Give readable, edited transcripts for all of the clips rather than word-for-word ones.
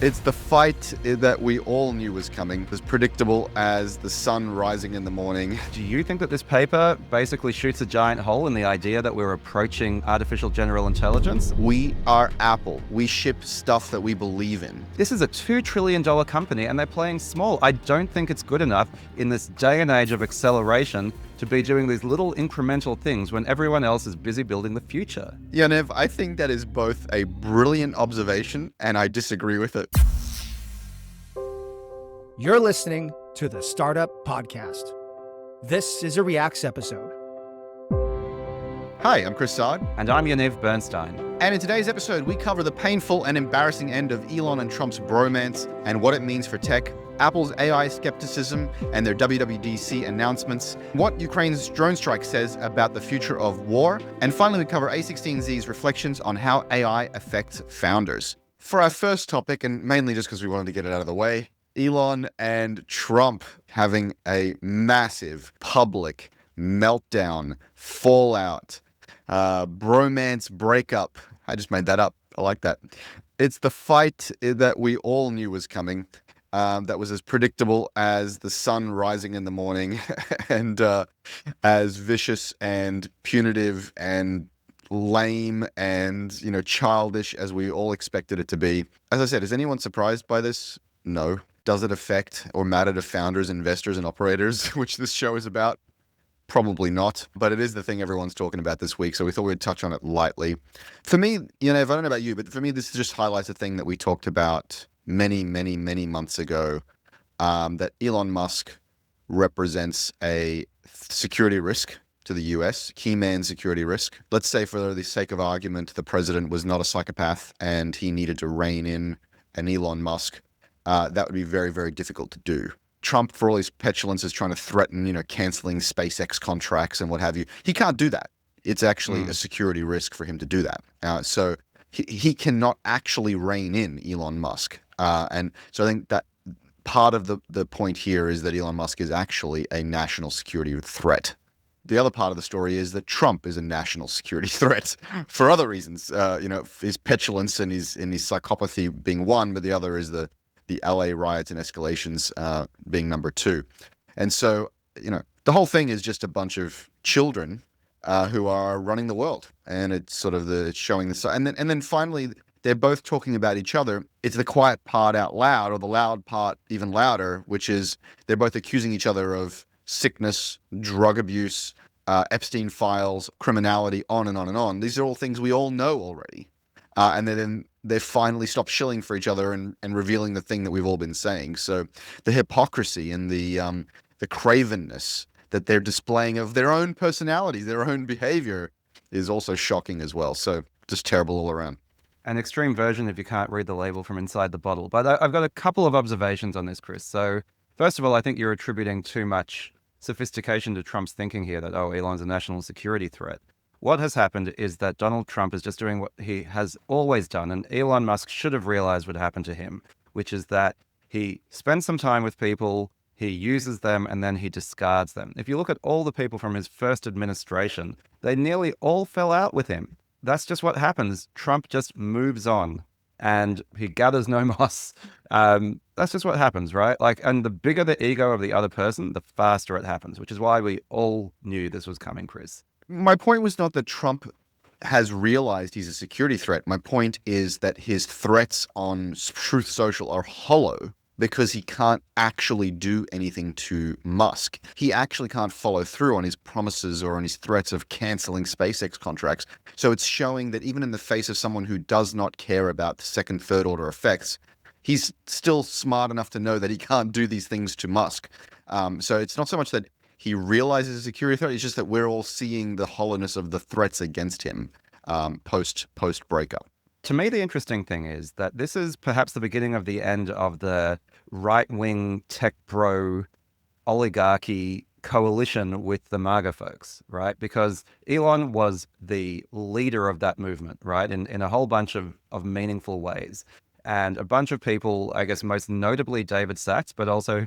It's the fight that we all knew was coming, as predictable as the sun rising in the morning. Do you think that this paper basically shoots a giant hole in the idea that we're approaching artificial general intelligence? We are Apple. We ship stuff that we believe in. This is a $2 trillion company and they're playing small. I don't think it's good enough in this day and age of acceleration to be doing these little incremental things when everyone else is busy building the future. Yaniv, I think that is both a brilliant observation and I disagree with it. You're listening to the Startup Podcast. This is a Reacts episode. Hi, I'm Chris Saad. And I'm Yaniv Bernstein. And in today's episode, we cover the painful and embarrassing end of Elon and Trump's bromance and what it means for tech, Apple's AI skepticism and their WWDC announcements, what Ukraine's drone strike says about the future of war, and finally we cover a16z's reflections on how AI affects founders. For our first topic, and mainly just because we wanted to get it out of the way, Elon and Trump having a massive public meltdown, fallout, bromance breakup. I just made that up. I like that. It's the fight that we all knew was coming. That was as predictable as the sun rising in the morning and as vicious and punitive and lame and, childish as we all expected it to be. As I said, is anyone surprised by this? No. Does it affect or matter to founders, investors, and operators, which this show is about? Probably not, but it is the thing everyone's talking about this week, so we thought we'd touch on it lightly. For me, if I don't know about you, but for me, this just highlights a thing that we talked about many months ago, that Elon Musk represents a security risk to the US, key man security risk. Let's say for the sake of argument, the president was not a psychopath and he needed to rein in an Elon Musk. That would be very, very difficult to do. Trump, for all his petulance, is trying to threaten, canceling SpaceX contracts and what have you. He can't do that. It's actually a security risk for him to do that. So he cannot actually rein in Elon Musk. And so I think that part of the point here is that Elon Musk is actually a national security threat. The other part of the story is that Trump is a national security threat for other reasons. His petulance and his psychopathy being one, but the other is the LA riots and escalations being number two. And so, the whole thing is just a bunch of children who are running the world. And it's sort of showing the... And then finally, they're both talking about each other. It's the quiet part out loud, or the loud part even louder, which is they're both accusing each other of sickness, drug abuse, Epstein files, criminality, on and on and on. These are all things we all know already. And then they finally stop shilling for each other and revealing the thing that we've all been saying. So the hypocrisy and the cravenness that they're displaying of their own personalities, their own behavior, is also shocking as well. So just terrible all around. An extreme version if you can't read the label from inside the bottle. But I've got a couple of observations on this, Chris. So first of all, I think you're attributing too much sophistication to Trump's thinking here that, Elon's a national security threat. What has happened is that Donald Trump is just doing what he has always done, and Elon Musk should have realized would happen to him, which is that he spends some time with people, he uses them, and then he discards them. If you look at all the people from his first administration, they nearly all fell out with him. That's just what happens. Trump just moves on, and he gathers no moss. That's just what happens, right? And the bigger the ego of the other person, the faster it happens, which is why we all knew this was coming, Chris. My point was not that Trump has realized he's a security threat. My point is that his threats on Truth Social are hollow because he can't actually do anything to Musk. He actually can't follow through on his promises or on his threats of canceling SpaceX contracts. So it's showing that even in the face of someone who does not care about the second, third order effects, he's still smart enough to know that he can't do these things to Musk. So it's not so much that he realizes a security threat. It's just that we're all seeing the hollowness of the threats against him post breakup. To me, the interesting thing is that this is perhaps the beginning of the end of the right-wing tech bro oligarchy coalition with the MAGA folks, right? Because Elon was the leader of that movement, right? In a whole bunch of meaningful ways. And a bunch of people, I guess most notably David Sachs, but also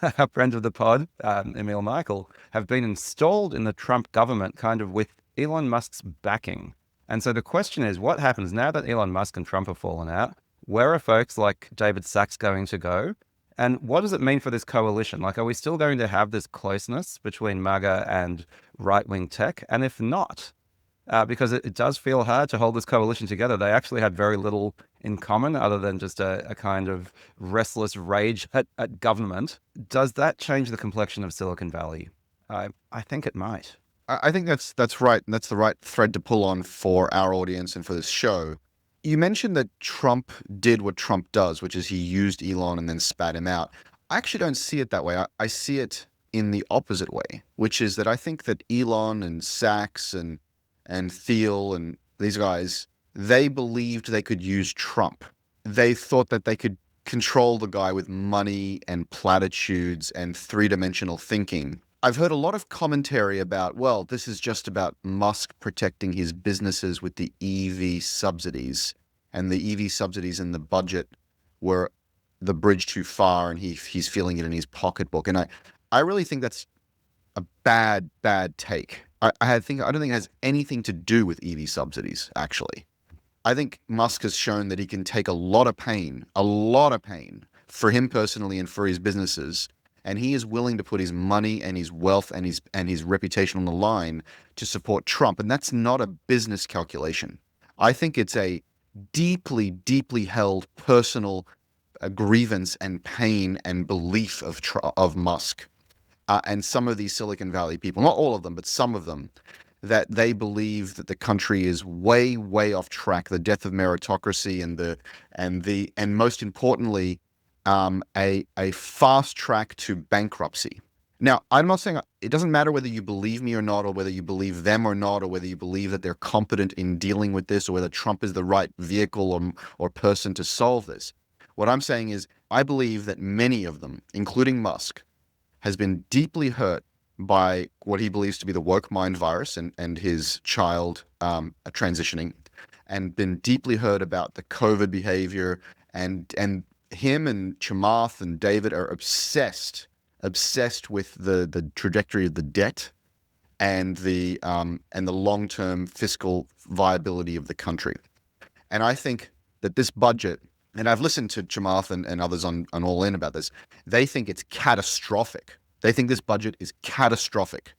a friend of the pod, Emil Michael, have been installed in the Trump government kind of with Elon Musk's backing. And so the question is, what happens now that Elon Musk and Trump have fallen out? where are folks like David Sachs going to go? And what does it mean for this coalition? Like, are we still going to have this closeness between MAGA and right-wing tech? And if not, because it does feel hard to hold this coalition together. They actually had very little in common other than just a kind of restless rage at government. Does that change the complexion of Silicon Valley? I think it might. I think that's right, and that's the right thread to pull on for our audience and for this show. You mentioned that Trump did what Trump does, which is he used Elon and then spat him out. I actually don't see it that way. I see it in the opposite way, which is that I think that Elon and Sachs and Thiel and these guys, they believed they could use Trump. They thought that they could control the guy with money and platitudes and three-dimensional thinking. I've heard a lot of commentary about, well, this is just about Musk protecting his businesses with the EV subsidies, and the EV subsidies in the budget were the bridge too far, and he's feeling it in his pocketbook. And I really think that's a bad take. I don't think it has anything to do with EV subsidies, actually. I think Musk has shown that he can take a lot of pain for him personally and for his businesses, and he is willing to put his money and his wealth and his reputation on the line to support Trump. And that's not a business calculation. I think it's a deeply, deeply held personal grievance and pain and belief of Musk. And some of these Silicon Valley people, not all of them, but some of them, that they believe that the country is way, way off track. The death of meritocracy and most importantly, a fast track to bankruptcy. Now, I'm not saying it doesn't matter whether you believe me or not, or whether you believe them or not, or whether you believe that they're competent in dealing with this, or whether Trump is the right vehicle or person to solve this. What I'm saying is, I believe that many of them, including Musk, has been deeply hurt by what he believes to be the woke mind virus and his child transitioning, and been deeply hurt about the COVID behavior, and him and Chamath and David are obsessed with the trajectory of the debt and the long-term fiscal viability of the country. And I think that this budget, and I've listened to Chamath and others on All In about this, they think it's catastrophic. They think this budget is catastrophic.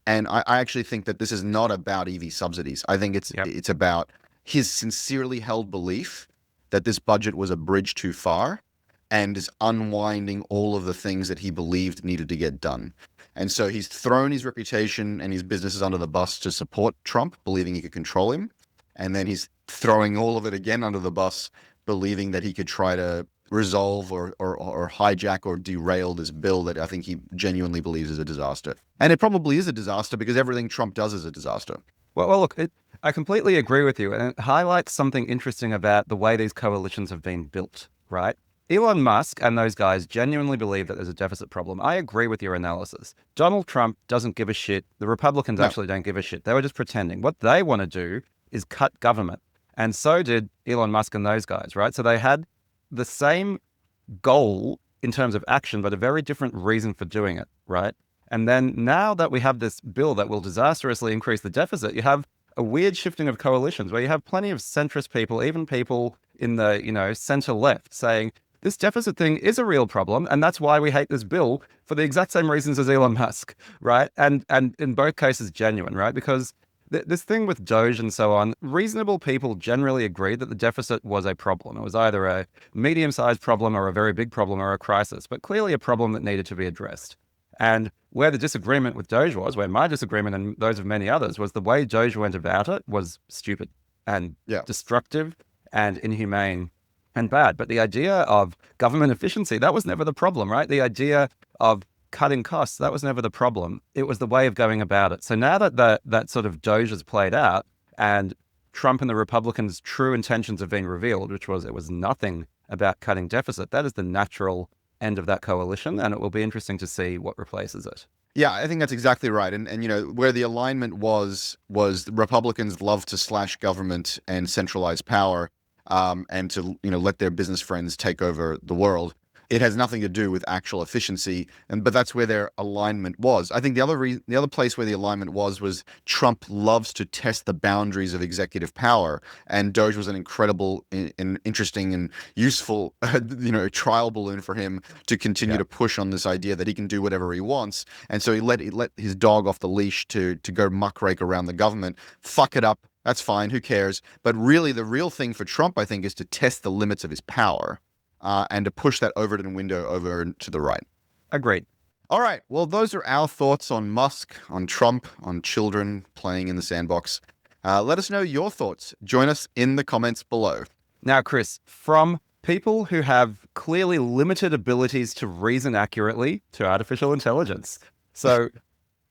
And I actually think that this is not about EV subsidies. I think it's about his sincerely held belief that this budget was a bridge too far and is unwinding all of the things that he believed needed to get done. And so he's thrown his reputation and his businesses under the bus to support Trump, believing he could control him. And then he's throwing all of it again under the bus, believing that he could try to resolve or hijack or derail this bill that I think he genuinely believes is a disaster. And it probably is a disaster because everything Trump does is a disaster. Well, look, I completely agree with you. And it highlights something interesting about the way these coalitions have been built, right? Elon Musk and those guys genuinely believe that there's a deficit problem. I agree with your analysis. Donald Trump doesn't give a shit. The Republicans actually don't give a shit. They were just pretending. What they want to do is cut government. And so did Elon Musk and those guys, right? So they had the same goal in terms of action, but a very different reason for doing it, right? And then now that we have this bill that will disastrously increase the deficit, you have a weird shifting of coalitions where you have plenty of centrist people, even people in the, center left saying, this deficit thing is a real problem, and that's why we hate this bill for the exact same reasons as Elon Musk, right? And in both cases, genuine, right? Because this thing with Doge and so on, reasonable people generally agreed that the deficit was a problem. It was either a medium-sized problem or a very big problem or a crisis, but clearly a problem that needed to be addressed. And where the disagreement with Doge was, where my disagreement and those of many others, was the way Doge went about it was stupid and destructive and inhumane and bad. But the idea of government efficiency, that was never the problem, right? The idea of cutting costs, that was never the problem. It was the way of going about it. So now that that sort of Doge has played out and Trump and the Republicans' true intentions have been revealed, which was it was nothing about cutting deficit, that is the natural end of that coalition, and it will be interesting to see what replaces it. Yeah, I think that's exactly right. And where the alignment was the Republicans love to slash government and centralize power, and to let their business friends take over the world. It has nothing to do with actual efficiency, but that's where their alignment was. I think the other place where the alignment was Trump loves to test the boundaries of executive power, and Doge was an incredible and interesting and useful, trial balloon for him to continue to push on this idea that he can do whatever he wants. And so he let his dog off the leash to go muckrake around the government, fuck it up. That's fine. Who cares? But really, the real thing for Trump, I think, is to test the limits of his power. And to push that Overton window over to the right. Agreed. All right. Well, those are our thoughts on Musk, on Trump, on children playing in the sandbox. Let us know your thoughts. Join us in the comments below. Now, Chris, from people who have clearly limited abilities to reason accurately to artificial intelligence. So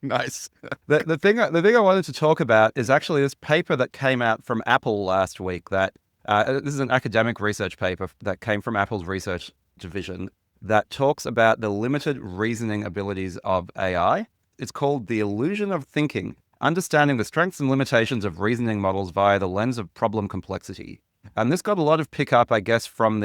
nice. the thing I wanted to talk about is actually this paper that came out from Apple last week that this is an academic research paper that came from Apple's research division that talks about the limited reasoning abilities of AI. It's called The Illusion of Thinking, Understanding the Strengths and Limitations of Reasoning Models via the Lens of Problem Complexity. And this got a lot of pickup, I guess, from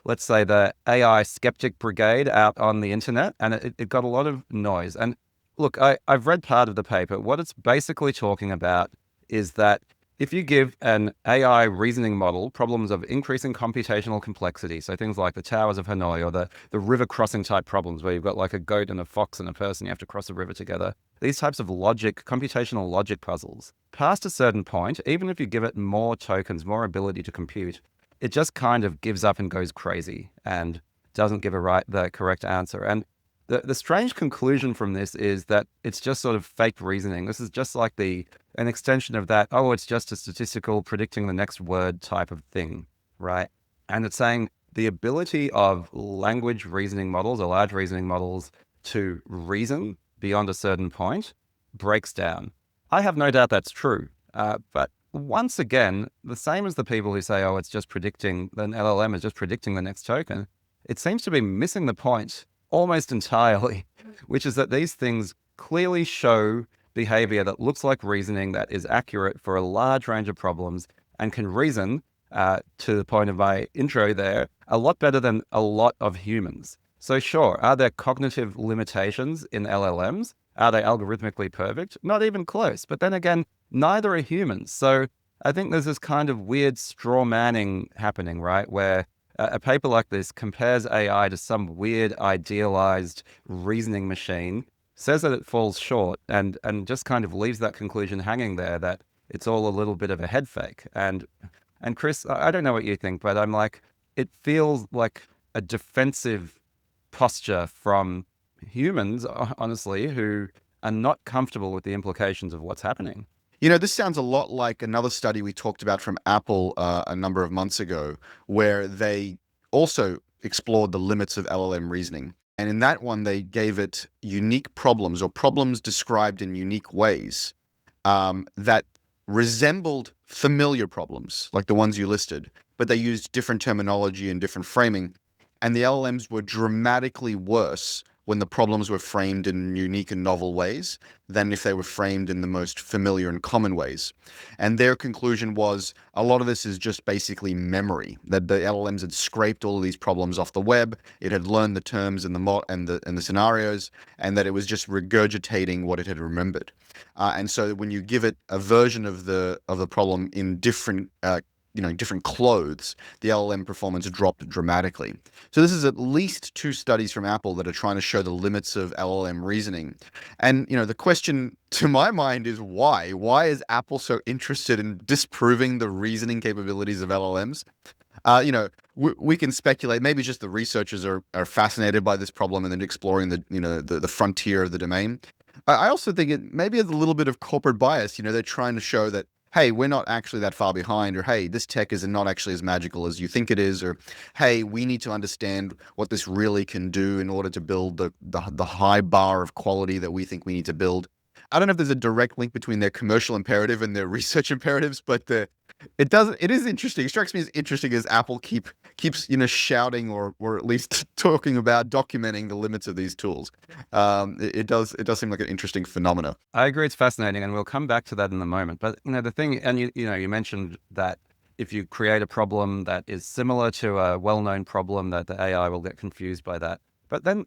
let's say, the AI skeptic brigade out on the internet, and it got a lot of noise. And look, I've read part of the paper. What it's basically talking about is that if you give an AI reasoning model problems of increasing computational complexity, so things like the Towers of Hanoi or the river crossing type problems where you've got like a goat and a fox and a person, you have to cross a river together, these types of computational logic puzzles, past a certain point, even if you give it more tokens, more ability to compute, it just kind of gives up and goes crazy and doesn't give the correct answer. And the strange conclusion from this is that it's just sort of fake reasoning. This is just like an extension of that, it's just a statistical predicting the next word type of thing, right? And it's saying the ability of language reasoning models or large reasoning models to reason beyond a certain point breaks down. I have no doubt that's true. But once again, the same as the people who say, it's just predicting, an LLM is just predicting the next token, it seems to be missing the point almost entirely, which is that these things clearly show behavior that looks like reasoning that is accurate for a large range of problems and can reason, to the point of my intro there, a lot better than a lot of humans. So sure, are there cognitive limitations in LLMs? Are they algorithmically perfect? Not even close. But then again, neither are humans. So I think there's this kind of weird straw manning happening, right? Where a paper like this compares AI to some weird idealized reasoning machine, says that it falls short, and just kind of leaves that conclusion hanging there that it's all a little bit of a head fake. And Chris, I don't know what you think, but I'm like, it feels like a defensive posture from humans, honestly, who are not comfortable with the implications of what's happening. This sounds a lot like another study we talked about from Apple a number of months ago, where they also explored the limits of LLM reasoning. And in that one, they gave it unique problems or problems described in unique ways that resembled familiar problems, like the ones you listed, but they used different terminology and different framing. And the LLMs were dramatically worse when the problems were framed in unique and novel ways than if they were framed in the most familiar and common ways. And their conclusion was a lot of this is just basically memory, that the LLMs had scraped all of these problems off the web, it had learned the terms and the scenarios, and that it was just regurgitating what it had remembered. And so when you give it a version of the problem in different different clothes, the LLM performance dropped dramatically. So this is at least 2 studies from Apple that are trying to show the limits of LLM reasoning. And, the question to my mind is why? Why is Apple so interested in disproving the reasoning capabilities of LLMs? We can speculate. Maybe just the researchers are fascinated by this problem and then exploring the frontier of the domain. I also think it maybe has a little bit of corporate bias. They're trying to show that, hey, we're not actually that far behind, or hey, this tech is not actually as magical as you think it is, or hey, we need to understand what this really can do in order to build the high bar of quality that we think we need to build. I don't know if there's a direct link between their commercial imperative and their research imperatives, but it is interesting. It strikes me as interesting as Apple keeps shouting or at least talking about documenting the limits of these tools. It does seem like an interesting phenomena. I agree, it's fascinating, and we'll come back to that in a moment. But the thing, and you mentioned that if you create a problem that is similar to a well-known problem, that the AI will get confused by that. But then,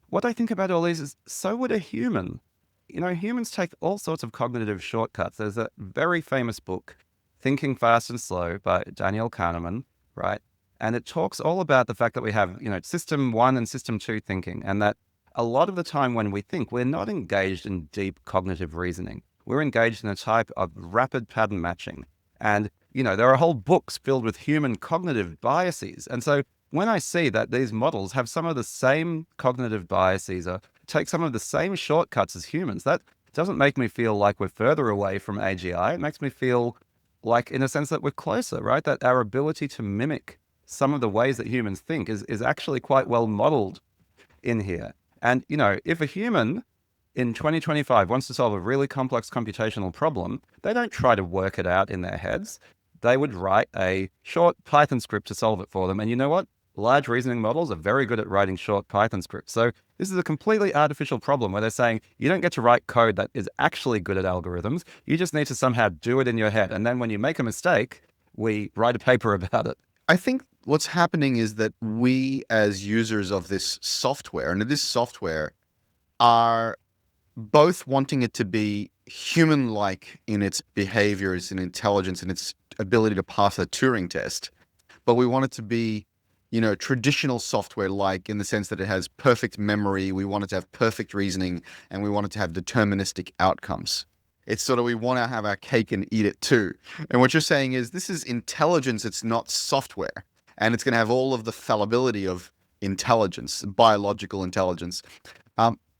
what I think about all these is, so would a human. Humans take all sorts of cognitive shortcuts. There's a very famous book, Thinking Fast and Slow by Daniel Kahneman, right? And it talks all about the fact that we have, system 1 and system 2 thinking, and that a lot of the time when we think, we're not engaged in deep cognitive reasoning. We're engaged in a type of rapid pattern matching. And, there are whole books filled with human cognitive biases. And so when I see that these models have some of the same cognitive biases or take some of the same shortcuts as humans, that doesn't make me feel like we're further away from AGI. It makes me feel like, in a sense, that we're closer, right? That our ability to mimic some of the ways that humans think is actually quite well modeled in here. And, if a human in 2025 wants to solve a really complex computational problem, they don't try to work it out in their heads. They would write a short Python script to solve it for them. And you know what? Large reasoning models are very good at writing short Python scripts. So this is a completely artificial problem where they're saying you don't get to write code that is actually good at algorithms. You just need to somehow do it in your head. And then when you make a mistake, we write a paper about it. I think what's happening is that we as users of this software, and this software, are both wanting it to be human-like in its behaviors and intelligence and its ability to pass a Turing test, but we want it to be, traditional software-like in the sense that it has perfect memory, we want it to have perfect reasoning, and we want it to have deterministic outcomes. It's sort of, we want to have our cake and eat it too. And what you're saying is this is intelligence, it's not software. And it's going to have all of the fallibility of intelligence, biological intelligence.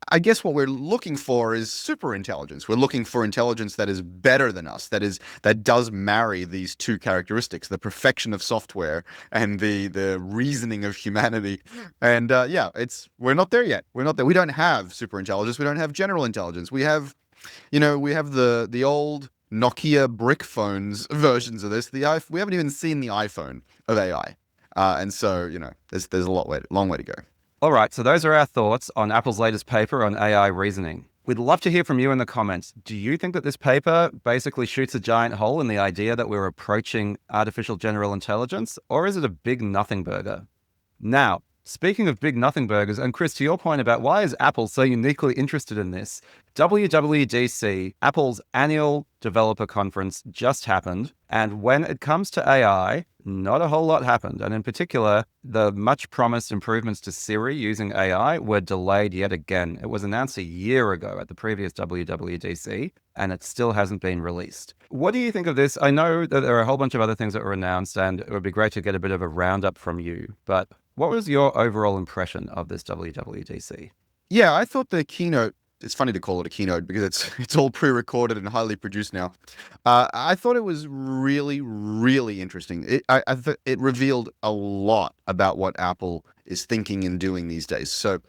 I guess what we're looking for is super intelligence. We're looking for intelligence that is better than us, that does marry these two characteristics, the perfection of software and the reasoning of humanity. And we're not there yet. We're not there. We don't have super intelligence. We don't have general intelligence. We have the old Nokia brick phones versions of this. We haven't even seen the iPhone of AI. And so, there's a long way to go. All right, so those are our thoughts on Apple's latest paper on AI reasoning. We'd love to hear from you in the comments. Do you think that this paper basically shoots a giant hole in the idea that we're approaching artificial general intelligence, or is it a big nothing burger? Now, speaking of big nothing burgers, and Chris, to your point about why is Apple so uniquely interested in this, WWDC, Apple's annual developer conference, just happened. And when it comes to AI, not a whole lot happened. And in particular, the much promised improvements to Siri using AI were delayed yet again. It was announced a year ago at the previous WWDC, and it still hasn't been released. What do you think of this? I know that there are a whole bunch of other things that were announced, and it would be great to get a bit of a roundup from you. But what was your overall impression of this WWDC? Yeah, I thought the keynote, it's funny to call it a keynote because it's all pre-recorded and highly produced now. I thought it was really, really interesting. It revealed a lot about what Apple is thinking and doing these days. So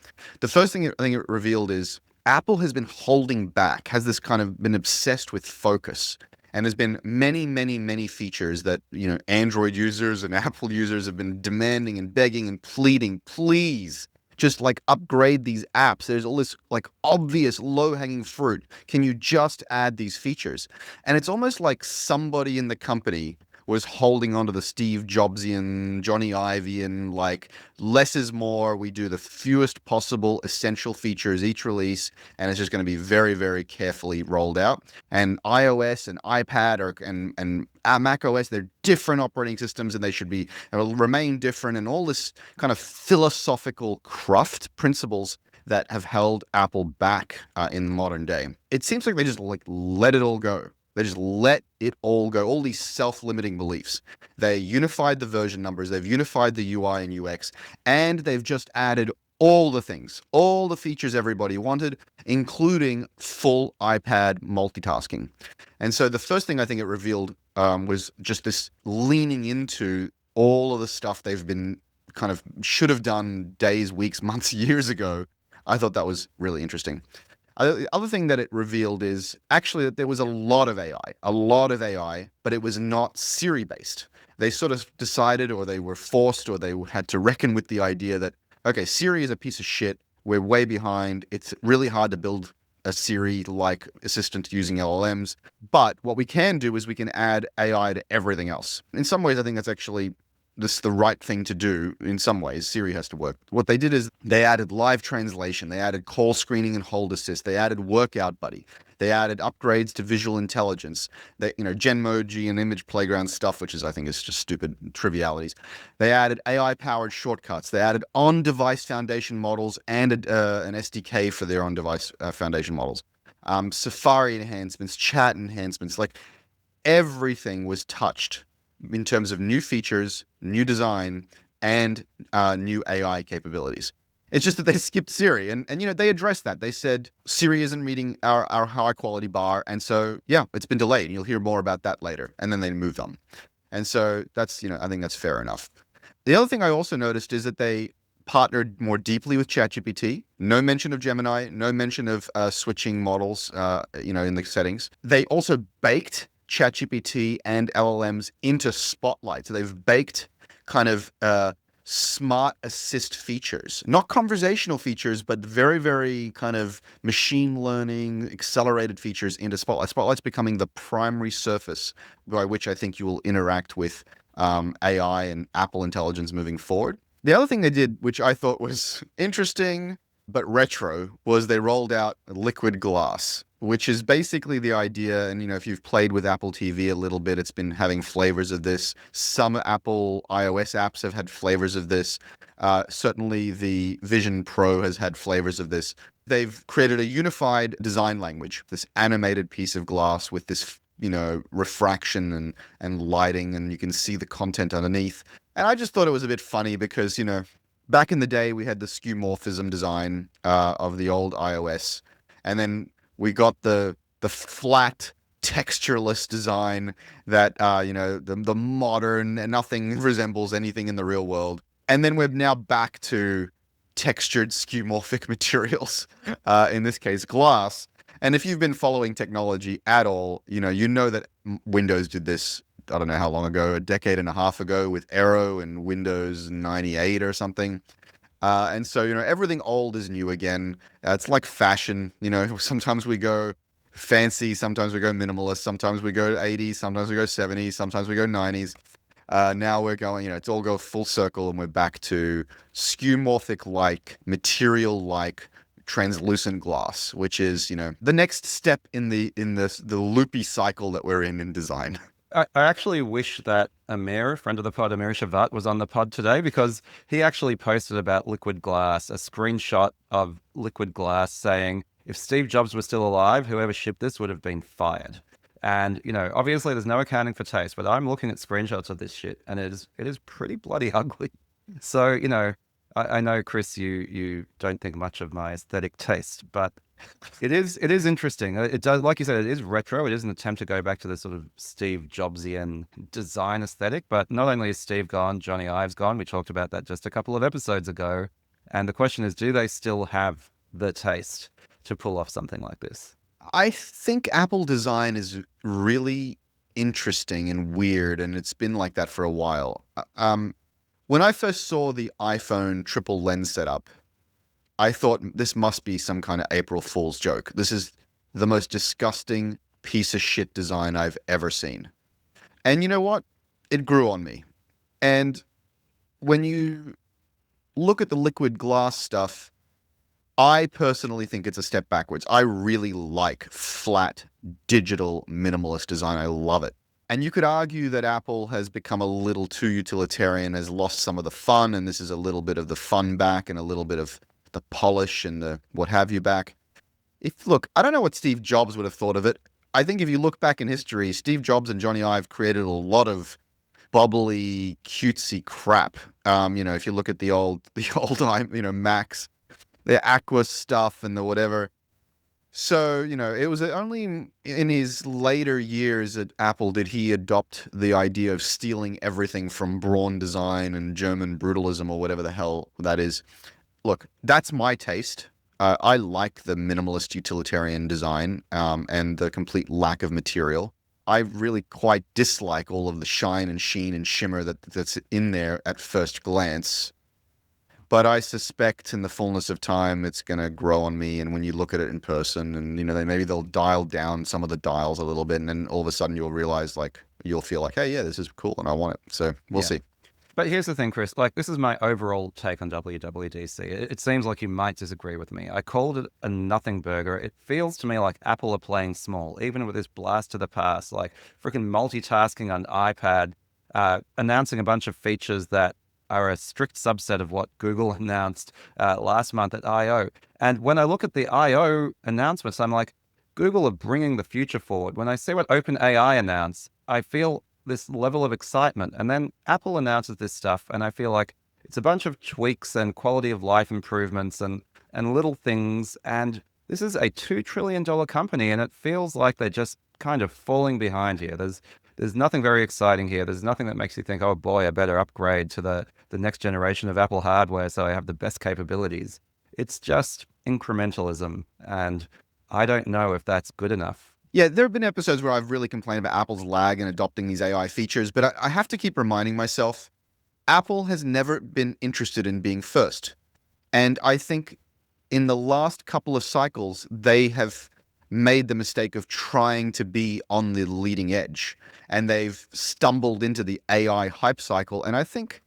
the first thing I think it revealed is Apple has been holding back, has this kind of been obsessed with focus. And there's been many, many, many features that, Android users and Apple users have been demanding and begging and pleading, please, just upgrade these apps. There's all this obvious low-hanging fruit. Can you just add these features? And it's almost like somebody in the company was holding onto the Steve Jobsian, Johnny Ivian, less is more. We do the fewest possible essential features each release, and it's just going to be very, very carefully rolled out. And iOS and iPad and Mac OS, they're different operating systems, and they'll remain different, and all this kind of philosophical craft principles that have held Apple back in modern day. It seems like they just let it all go. They just let it all go, all these self-limiting beliefs. They unified the version numbers, they've unified the UI and UX, and they've just added all the things, all the features everybody wanted, including full iPad multitasking. And so the first thing I think it revealed was just this leaning into all of the stuff they've been kind of should have done days, weeks, months, years ago. I thought that was really interesting. The other thing that it revealed is actually that there was a lot of AI, but it was not Siri-based. They sort of decided, or they were forced, or they had to reckon with the idea that, okay, Siri is a piece of shit. We're way behind. It's really hard to build a Siri-like assistant using LLMs. But what we can do is we can add AI to everything else. In some ways, I think that's actually the right thing to do. In some ways, Siri has to work. What they did is they added live translation, they added call screening and hold assist, they added workout buddy, they added upgrades to visual intelligence, they, Genmoji and image playground stuff, which I think is just stupid trivialities. They added AI-powered shortcuts. They added on-device foundation models and an SDK for their on-device foundation models. Safari enhancements, chat enhancements, like everything was touched in terms of new features, new design, and new AI capabilities. It's just that they skipped Siri, and they addressed that. They said Siri isn't meeting our high quality bar, and so it's been delayed. And you'll hear more about that later. And then they moved on, and so that's I think that's fair enough. The other thing I also noticed is that they partnered more deeply with ChatGPT. No mention of Gemini, no mention of switching models, in the settings. They also baked ChatGPT and LLMs into Spotlight. So they've baked kind of smart assist features, not conversational features, but very, very kind of machine learning accelerated features into Spotlight. Spotlight's becoming the primary surface by which I think you will interact with AI and Apple Intelligence moving forward. The other thing they did, which I thought was interesting but retro, was they rolled out liquid glass, which is basically the idea. And, if you've played with Apple TV a little bit, it's been having flavors of this. Some Apple iOS apps have had flavors of this. Certainly the Vision Pro has had flavors of this. They've created a unified design language, this animated piece of glass with this, refraction and lighting, and you can see the content underneath. And I just thought it was a bit funny because, back in the day, we had the skeuomorphism design of the old iOS, and then we got the flat, textureless design that the modern, and nothing resembles anything in the real world. And then we're now back to textured skeuomorphic materials, in this case, glass. And if you've been following technology at all, you know that Windows did this. I don't know how long ago, a decade and a half ago, with Aero and Windows 98 or something. And so, everything old is new again. It's like fashion. Sometimes we go fancy, sometimes we go minimalist, sometimes we go 80s, sometimes we go 70s, sometimes we go 90s. Now we're going, it's all go full circle, and we're back to skeuomorphic-like, material-like, translucent glass, which is, the next step in the loopy cycle that we're in design. I actually wish that Amir, friend of the pod, Amir Shavat, was on the pod today, because he actually posted about liquid glass, a screenshot of liquid glass saying, if Steve Jobs was still alive, whoever shipped this would have been fired. And, obviously there's no accounting for taste, but I'm looking at screenshots of this shit, and it is pretty bloody ugly. So, I know, Chris, you don't think much of my aesthetic taste, but it is interesting. It does, like you said, it is retro. It is an attempt to go back to the sort of Steve Jobsian design aesthetic. But not only is Steve gone, Johnny Ive's gone. We talked about that just a couple of episodes ago. And the question is, do they still have the taste to pull off something like this? I think Apple design is really interesting and weird, and it's been like that for a while. When I first saw the iPhone triple lens setup, I thought this must be some kind of April Fool's joke. This is the most disgusting piece of shit design I've ever seen. And you know what? It grew on me. And when you look at the liquid glass stuff, I personally think it's a step backwards. I really like flat, digital, minimalist design. I love it. And you could argue that Apple has become a little too utilitarian, has lost some of the fun, and this is a little bit of the fun back and a little bit of the polish and the what have you back. Look, I don't know what Steve Jobs would have thought of it. I think if you look back in history, Steve Jobs and Johnny Ive created a lot of bubbly, cutesy crap. If you look at the old Macs, the Aqua stuff and the whatever. So, it was only in his later years at Apple did he adopt the idea of stealing everything from Braun design and German brutalism or whatever the hell that is. Look, that's my taste. I like the minimalist utilitarian design and the complete lack of material. I really quite dislike all of the shine and sheen and shimmer that's in there at first glance. But I suspect in the fullness of time, it's going to grow on me. And when you look at it in person and, maybe they'll dial down some of the dials a little bit. And then all of a sudden you'll realize you'll feel like, hey, yeah, this is cool and I want it. So we'll see. But here's the thing, Chris, this is my overall take on WWDC. It seems like you might disagree with me. I called it a nothing burger. It feels to me like Apple are playing small, even with this blast to the past, freaking multitasking on iPad, announcing a bunch of features that are a strict subset of what Google announced last month at I.O. And when I look at the I.O. announcements, I'm like, Google are bringing the future forward. When I see what OpenAI announced, I feel this level of excitement. And then Apple announces this stuff, and I feel like it's a bunch of tweaks and quality of life improvements and little things. And this is a $2 trillion company, and it feels like they're just kind of falling behind here. There's nothing very exciting here. There's nothing that makes you think, oh boy, I better upgrade to the next generation of Apple hardware so I have the best capabilities. It's just incrementalism, and I don't know if that's good enough. Yeah, there have been episodes where I've really complained about Apple's lag in adopting these AI features, but I have to keep reminding myself, Apple has never been interested in being first. And I think in the last couple of cycles, they have made the mistake of trying to be on the leading edge, and they've stumbled into the AI hype cycle. And I think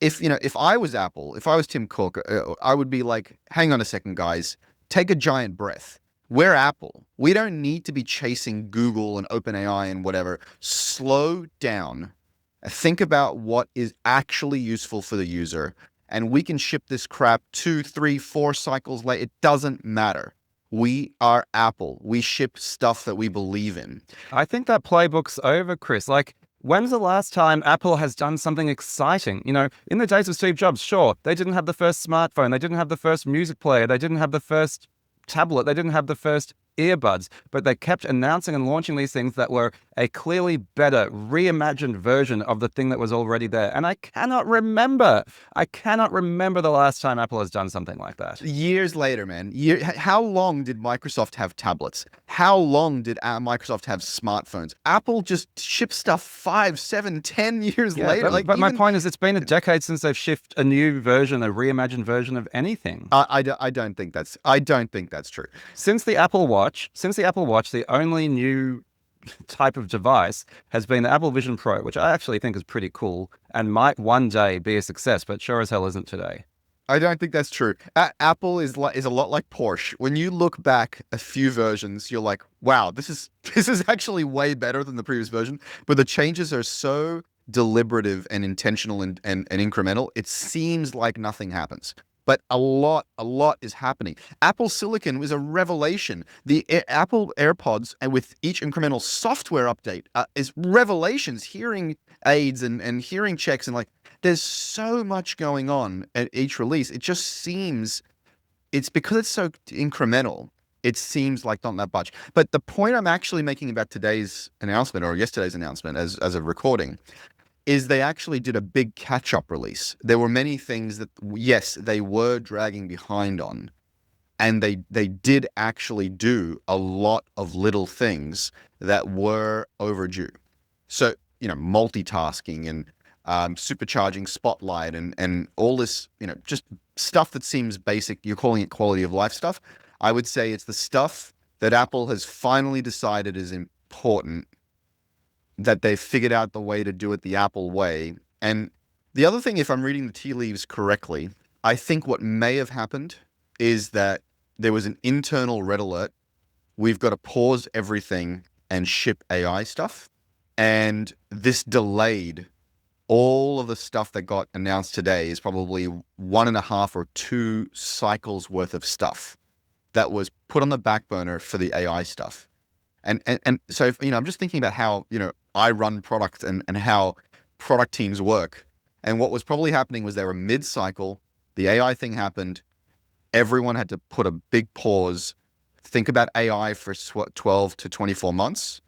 if I was Apple, if I was Tim Cook, I would be like, hang on a second, guys, take a giant breath. We're Apple. We don't need to be chasing Google and OpenAI and whatever. Slow down. Think about what is actually useful for the user, and we can ship this crap 2, 3, 4 cycles late. It doesn't matter. We are Apple. We ship stuff that we believe in. I think that playbook's over, Chris. When's the last time Apple has done something exciting? In the days of Steve Jobs, sure, they didn't have the first smartphone. They didn't have the first music player. They didn't have the first tablet. They didn't have the first earbuds, but they kept announcing and launching these things that were a clearly better, reimagined version of the thing that was already there. And I cannot remember the last time Apple has done something like that. Years later, man. How long did Microsoft have tablets? How long did Microsoft have smartphones? Apple just shipped stuff 5, 7, 10 years later. But my point is, it's been a decade since they've shipped a new version, a reimagined version of anything. I don't think that's true. Since the Apple Watch, the only new type of device has been the Apple Vision Pro, which I actually think is pretty cool and might one day be a success, but sure as hell isn't today. I don't think that's true. Apple is a lot like Porsche. When you look back a few versions, you're like, wow, this is actually way better than the previous version. But the changes are so deliberative and intentional and incremental, it seems like nothing happens. But a lot is happening. Apple Silicon was a revelation. The Apple AirPods, and with each incremental software update, is revelations, hearing aids and hearing checks. And there's so much going on at each release. It just seems, it's because it's so incremental, it seems like not that much. But the point I'm actually making about today's announcement, or yesterday's announcement as of recording, is they actually did a big catch-up release. There were many things that, yes, they were dragging behind on, and they did actually do a lot of little things that were overdue. So, multitasking and supercharging Spotlight and all this, just stuff that seems basic. You're calling it quality of life stuff. I would say it's the stuff that Apple has finally decided is important, that they've figured out the way to do it the Apple way. And the other thing, if I'm reading the tea leaves correctly, I think what may have happened is that there was an internal red alert. We've got to pause everything and ship AI stuff. And this delayed all of the stuff that got announced today is probably 1.5 or 2 cycles worth of stuff that was put on the back burner for the AI stuff. And so, I'm just thinking about how, I run product and how product teams work. And what was probably happening was they were mid-cycle, the AI thing happened, everyone had to put a big pause, think about AI for 12 to 24 months.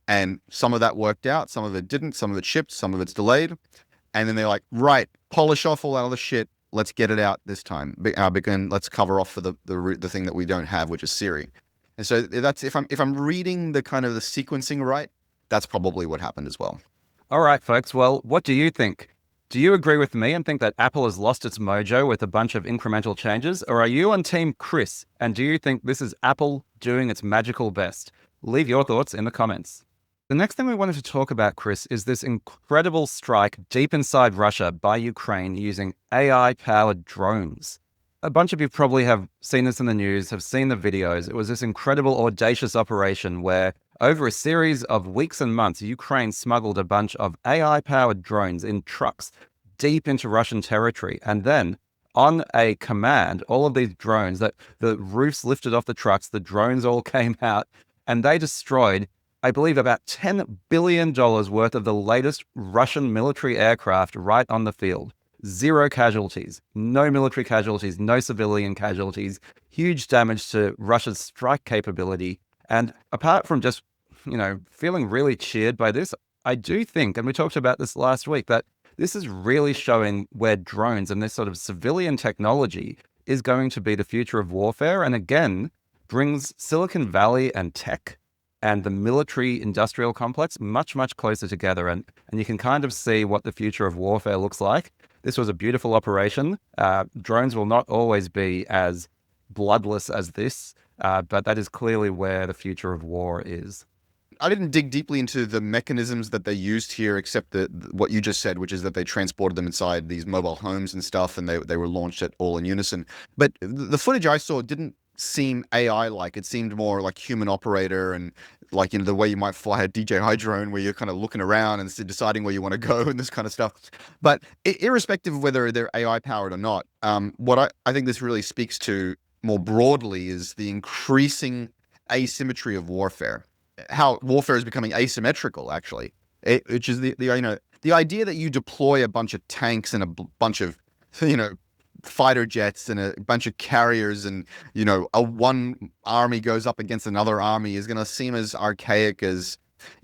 And some of that worked out, some of it didn't, some of it shipped, some of it's delayed. And then they're like, right, polish off all that other shit, let's get it out this time. Let's cover off for the thing that we don't have, which is Siri. And so that's, if I'm reading the kind of the sequencing right, that's probably what happened as well. All right, folks. Well, what do you think? Do you agree with me and think that Apple has lost its mojo with a bunch of incremental changes? Or are you on Team Chris? And do you think this is Apple doing its magical best? Leave your thoughts in the comments. The next thing we wanted to talk about, Chris, is this incredible strike deep inside Russia by Ukraine using AI-powered drones. A bunch of you probably have seen this in the news, have seen the videos. It was this incredible, audacious operation where over a series of weeks and months, Ukraine smuggled a bunch of AI-powered drones in trucks deep into Russian territory. And then on a command, all of these drones, that the roofs lifted off the trucks, the drones all came out, and they destroyed, I believe, about $10 billion worth of the latest Russian military aircraft right on the field. Zero casualties, no military casualties, no civilian casualties, huge damage to Russia's strike capability. And apart from just, feeling really cheered by this, I do think, and we talked about this last week, that this is really showing where drones and this sort of civilian technology is going to be the future of warfare. And again, brings Silicon Valley and tech and the military industrial complex much, much closer together. And you can kind of see what the future of warfare looks like. This was a beautiful operation. Drones will not always be as bloodless as this, but that is clearly where the future of war is. I didn't dig deeply into the mechanisms that they used here, except what you just said, which is that they transported them inside these mobile homes and stuff, and they were launched at all in unison. But the footage I saw didn't seem AI-like. It seemed more like human operator and like, the way you might fly a DJI drone where you're kind of looking around and deciding where you want to go and this kind of stuff. But irrespective of whether they're AI-powered or not, what I think this really speaks to more broadly is the increasing asymmetry of warfare. How warfare is becoming asymmetrical, actually, which is the idea that you deploy a bunch of tanks and a bunch of, fighter jets and a bunch of carriers and, one army goes up against another army is going to seem as archaic as,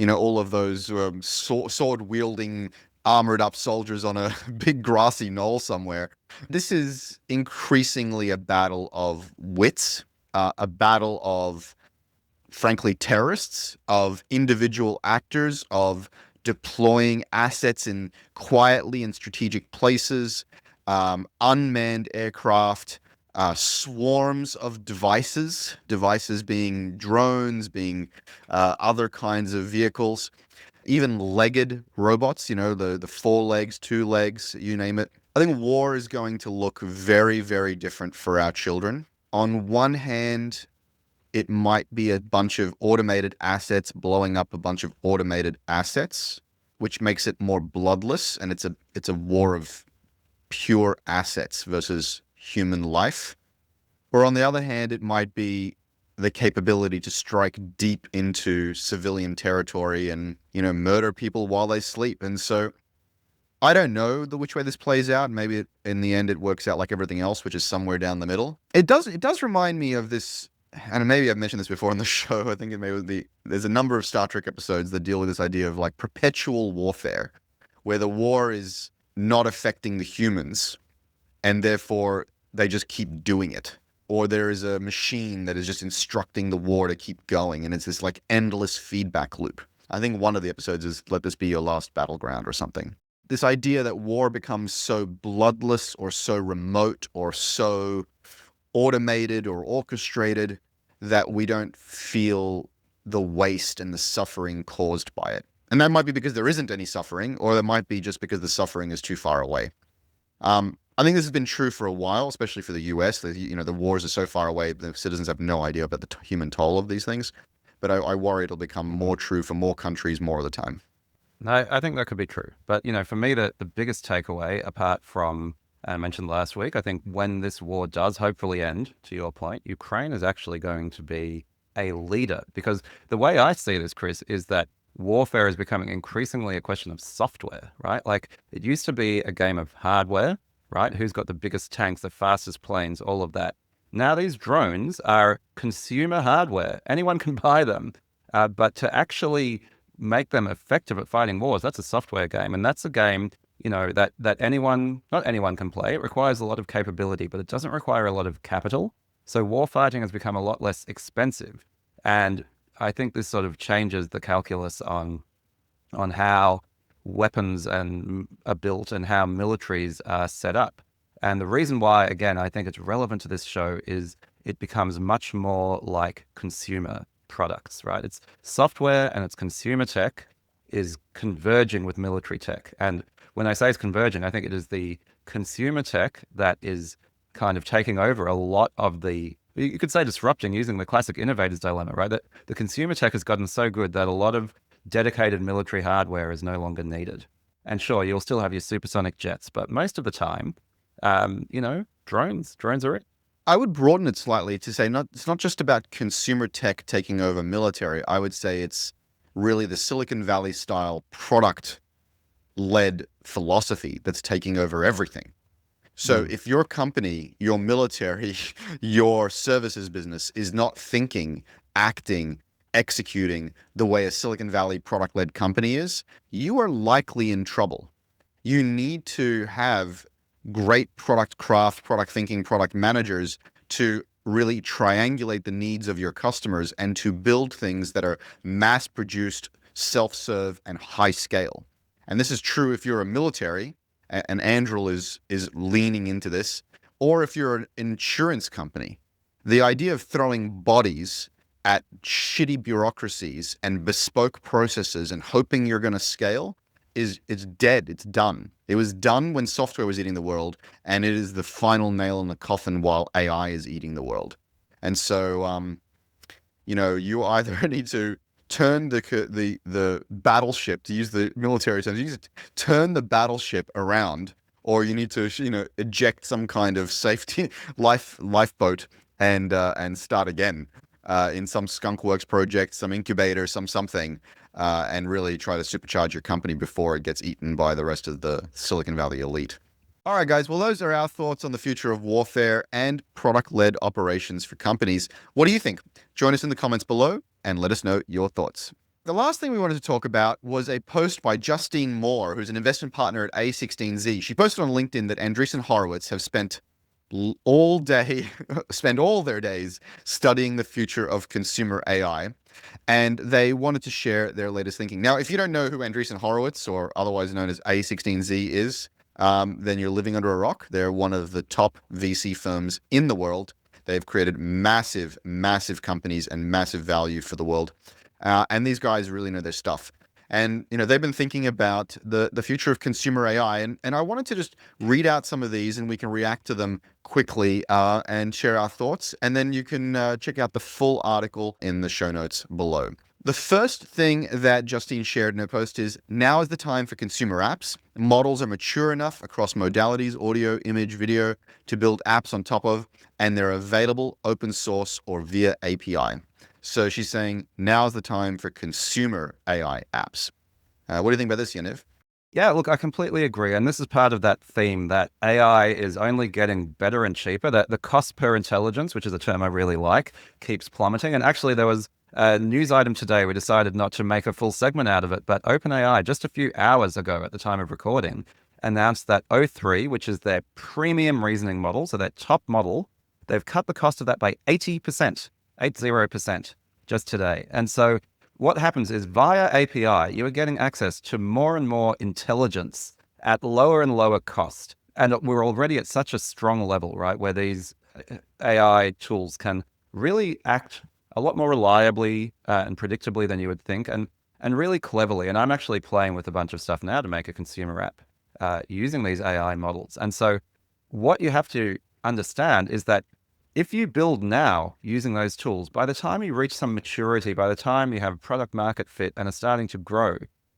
all of those sword-wielding, armored-up soldiers on a big grassy knoll somewhere. This is increasingly a battle of wits, a battle of, frankly, terrorists, of individual actors, of deploying assets in quietly in strategic places, unmanned aircraft, swarms of devices being drones, being other kinds of vehicles, even legged robots, the 4 legs, 2 legs, you name it. I think war is going to look very, very different for our children. On one hand, it might be a bunch of automated assets blowing up a bunch of automated assets, which makes it more bloodless, and it's a war of pure assets versus human life. Or on the other hand, it might be the capability to strike deep into civilian territory and, murder people while they sleep. And so I don't know which way this plays out. Maybe in the end it works out like everything else, which is somewhere down the middle. It does remind me of this, and maybe I've mentioned this before on the show. I think there's a number of Star Trek episodes that deal with this idea of like perpetual warfare, where the war is not affecting the humans, and therefore they just keep doing it. Or there is a machine that is just instructing the war to keep going, and it's this like endless feedback loop. I think one of the episodes is "Let this be your last battleground" or something. This idea that war becomes so bloodless or so remote or so automated or orchestrated that we don't feel the waste and the suffering caused by it. And that might be because there isn't any suffering, or that might be just because the suffering is too far away. I think this has been true for a while, especially for the US. The wars are so far away, the citizens have no idea about the human toll of these things. But I worry it'll become more true for more countries more of the time. No, I think that could be true. But, for me, the biggest takeaway, apart from, I mentioned last week, I think when this war does hopefully end, to your point, Ukraine is actually going to be a leader. Because the way I see this, Chris, is that warfare is becoming increasingly a question of software, right? Like it used to be a game of hardware, right? Who's got the biggest tanks, the fastest planes, all of that. Now these drones are consumer hardware. Anyone can buy them. But to actually make them effective at fighting wars, that's a software game. And that's a game, that not anyone can play. It requires a lot of capability, but it doesn't require a lot of capital. So war fighting has become a lot less expensive. And I think this sort of changes the calculus on how weapons are built and how militaries are set up. And the reason why, again, I think it's relevant to this show is it becomes much more like consumer products, right? It's software and it's consumer tech is converging with military tech. And when I say it's converging, I think it is the consumer tech that is kind of taking over a lot of you could say disrupting, using the classic innovator's dilemma, right? That the consumer tech has gotten so good that a lot of dedicated military hardware is no longer needed. And sure, you'll still have your supersonic jets, but most of the time, drones are it. I would broaden it slightly to say it's not just about consumer tech taking over military. I would say it's really the Silicon Valley style product-led philosophy that's taking over everything. So if your company, your military, your services business is not thinking, acting, executing the way a Silicon Valley product-led company is, you are likely in trouble. You need to have great product craft, product thinking, product managers to really triangulate the needs of your customers and to build things that are mass-produced, self-serve, and high scale. And this is true if you're a military, and Andrew is leaning into this, or if you're an insurance company. The idea of throwing bodies at shitty bureaucracies and bespoke processes and hoping you're going to scale it's dead. It's done. It was done when software was eating the world, and it is the final nail in the coffin while AI is eating the world. And so, you either need to turn the battleship, to use the military terms, you need to turn the battleship around, or you need to, eject some kind of safety lifeboat and start again in some skunkworks project, some incubator, something. And really try to supercharge your company before it gets eaten by the rest of the Silicon Valley elite. All right, guys. Well, those are our thoughts on the future of warfare and product-led operations for companies. What do you think? Join us in the comments below and let us know your thoughts. The last thing we wanted to talk about was a post by Justine Moore, who's an investment partner at a16z's. She posted on LinkedIn that Andreessen Horowitz have spent all their days studying the future of consumer AI. And they wanted to share their latest thinking. Now, if you don't know who Andreessen Horowitz, or otherwise known as A16Z, is, then you're living under a rock. They're one of the top VC firms in the world. They've created massive, massive companies and massive value for the world. And these guys really know their stuff. And, they've been thinking about the future of consumer AI. And I wanted to just read out some of these and we can react to them quickly and share our thoughts. And then you can check out the full article in the show notes below. The first thing that Justine shared in her post is, now is the time for consumer apps. Models are mature enough across modalities, audio, image, video, to build apps on top of, and they're available open source or via API. So she's saying now's the time for consumer AI apps. What do you think about this, Yaniv? Yeah, look, I completely agree. And this is part of that theme that AI is only getting better and cheaper, that the cost per intelligence, which is a term I really like, keeps plummeting. And actually, there was a news item today. We decided not to make a full segment out of it, but OpenAI, just a few hours ago at the time of recording, announced that O3, which is their premium reasoning model, so their top model, they've cut the cost of that by 80%. 80% just today. And so what happens is via API, you are getting access to more and more intelligence at lower and lower cost. And we're already at such a strong level, right, where these AI tools can really act a lot more reliably and predictably than you would think, and really cleverly. And I'm actually playing with a bunch of stuff now to make a consumer app using these AI models. And so what you have to understand is that if you build now using those tools, by the time you reach some maturity, by the time you have product market fit and are starting to grow,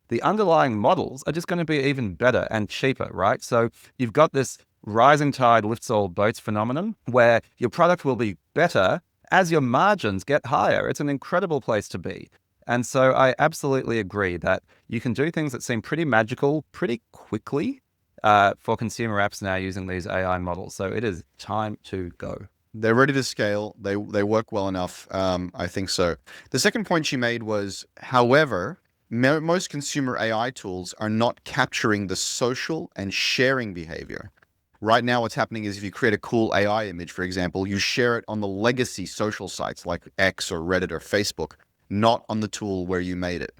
the underlying models are just going to be even better and cheaper, right? So you've got this rising tide lifts all boats phenomenon where your product will be better as your margins get higher. It's an incredible place to be. And so I absolutely agree that you can do things that seem pretty magical pretty quickly for consumer apps now using these AI models. So it is time to go. They're ready to scale. They work well enough. I think so. The second point she made was, however, most consumer AI tools are not capturing the social and sharing behavior. Right now, what's happening is if you create a cool AI image, for example, you share it on the legacy social sites like X or Reddit or Facebook, not on the tool where you made it.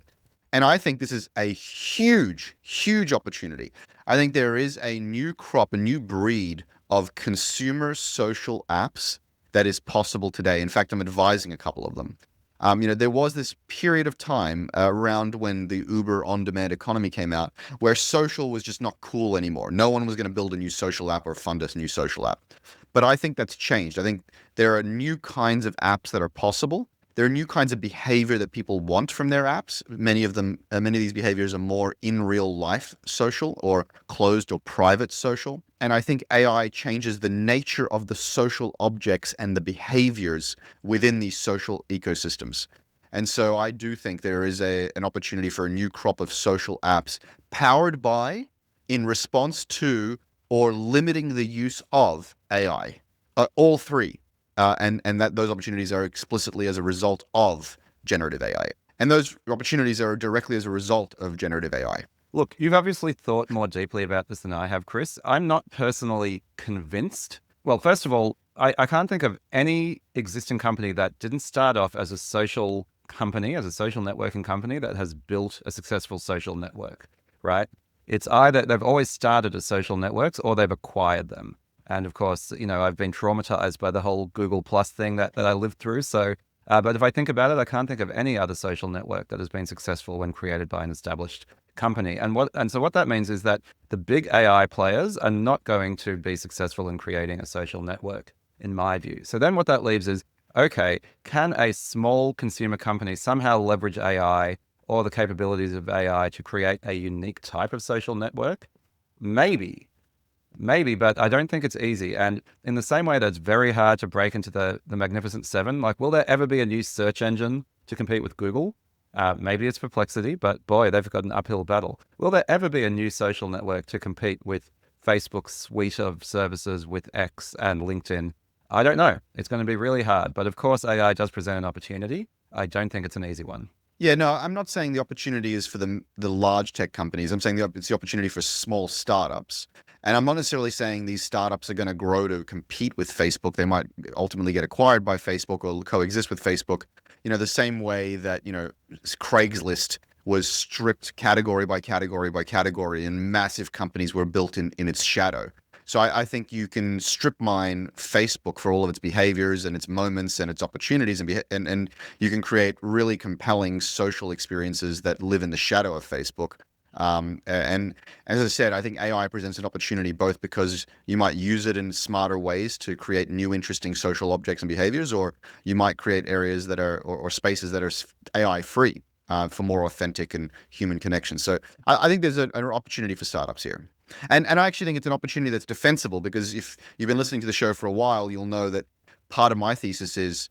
And I think this is a huge, huge opportunity. I think there is a new crop, a new breed of consumer social apps that is possible today. In fact, I'm advising a couple of them. There was this period of time around when the Uber on-demand economy came out where social was just not cool anymore. No one was going to build a new social app or fund a new social app. But I think that's changed. I think there are new kinds of apps that are possible. There are new kinds of behavior that people want from their apps. Many of these behaviors are more in real life social or closed or private social. And I think AI changes the nature of the social objects and the behaviors within these social ecosystems. And so I do think there is an opportunity for a new crop of social apps powered by, in response to, or limiting the use of AI. All three. And that those opportunities are explicitly as a result of generative AI. And those opportunities are directly as a result of generative AI. Look, you've obviously thought more deeply about this than I have, Chris. I'm not personally convinced. Well, first of all, I can't think of any existing company that didn't start off as a social company, as a social networking company that has built a successful social network, right? It's either they've always started as social networks or they've acquired them. And of course, I've been traumatized by the whole Google Plus thing that I lived through. So, but if I think about it, I can't think of any other social network that has been successful when created by an established company. And so what that means is that the big AI players are not going to be successful in creating a social network, in my view. So then what that leaves is, okay, can a small consumer company somehow leverage AI or the capabilities of AI to create a unique type of social network? Maybe, but I don't think it's easy. And in the same way that it's very hard to break into the Magnificent Seven, like, will there ever be a new search engine to compete with Google? Maybe it's Perplexity, but boy, they've got an uphill battle. Will there ever be a new social network to compete with Facebook's suite of services, with X and LinkedIn? I don't know. It's going to be really hard. But of course, AI does present an opportunity. I don't think it's an easy one. Yeah, no, I'm not saying the opportunity is for the large tech companies. I'm saying it's the opportunity for small startups. And I'm not necessarily saying these startups are going to grow to compete with Facebook. They might ultimately get acquired by Facebook or coexist with Facebook, the same way that, Craigslist was stripped category by category by category and massive companies were built in its shadow. So I think you can strip mine Facebook for all of its behaviors and its moments and its opportunities, and you can create really compelling social experiences that live in the shadow of Facebook. And as I said, I think AI presents an opportunity both because you might use it in smarter ways to create new, interesting social objects and behaviors, or you might create areas that are or spaces that are AI free for more authentic and human connection. So I think there's an opportunity for startups here. And I actually think it's an opportunity that's defensible, because if you've been listening to the show for a while, you'll know that part of my thesis is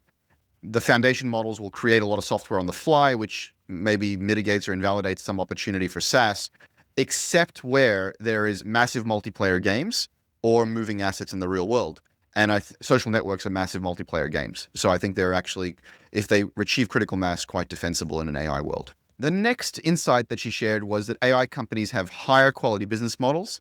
the foundation models will create a lot of software on the fly, which maybe mitigates or invalidates some opportunity for SaaS, except where there is massive multiplayer games or moving assets in the real world. And social networks are massive multiplayer games. So I think they're actually, if they achieve critical mass, quite defensible in an AI world. The next insight that she shared was that AI companies have higher quality business models